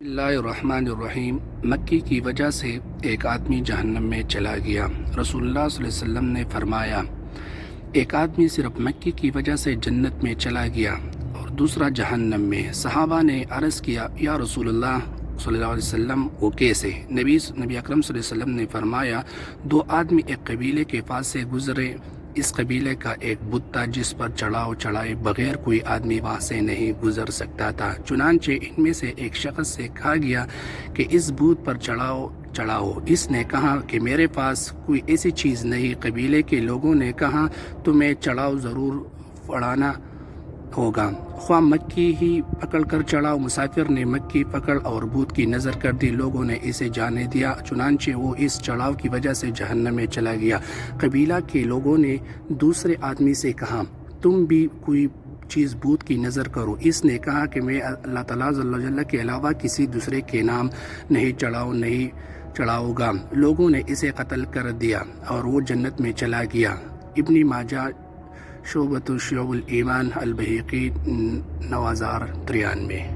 اللہ الرحمن الرحیم۔ مکی کی وجہ سے ایک آدمی جہنم میں چلا گیا۔ رسول اللہ صلی اللہ علیہ وسلم نے فرمایا، ایک آدمی صرف مکی کی وجہ سے جنت میں چلا گیا اور دوسرا جہنم میں۔ صحابہ نے عرض کیا، یا رسول اللہ صلی اللہ علیہ وسلم وہ کیسے؟ نبی اکرم صلی اللہ علیہ وسلم نے فرمایا، دو آدمی ایک قبیلے کے پاس سے گزرے، اس قبیلے کا ایک بت تھا جس پر چڑھاؤ چڑھائے بغیر کوئی آدمی وہاں سے نہیں گزر سکتا تھا۔ چنانچہ ان میں سے ایک شخص سے کہا گیا کہ اس بت پر چڑھاؤ۔ اس نے کہا کہ میرے پاس کوئی ایسی چیز نہیں۔ قبیلے کے لوگوں نے کہا، تمہیں چڑھاؤ ضرور پڑھانا ہوگا، خواہ مکی ہی پکڑ کر چڑھاؤ۔ مسافر نے مکی پکڑ اور بت کی نظر کر دی، لوگوں نے اسے جانے دیا، چنانچہ وہ اس چڑھاؤ کی وجہ سے جہنم میں چلا گیا۔ قبیلہ کے لوگوں نے دوسرے آدمی سے کہا، تم بھی کوئی چیز بت کی نظر کرو۔ اس نے کہا کہ میں اللہ تعالیٰ جل جلالہ کے علاوہ کسی دوسرے کے نام نہیں چڑھاؤں گا۔ لوگوں نے اسے قتل کر دیا اور وہ جنت میں چلا گیا۔ ابن ماجہ شعبۃ الایمان البیہقی 9093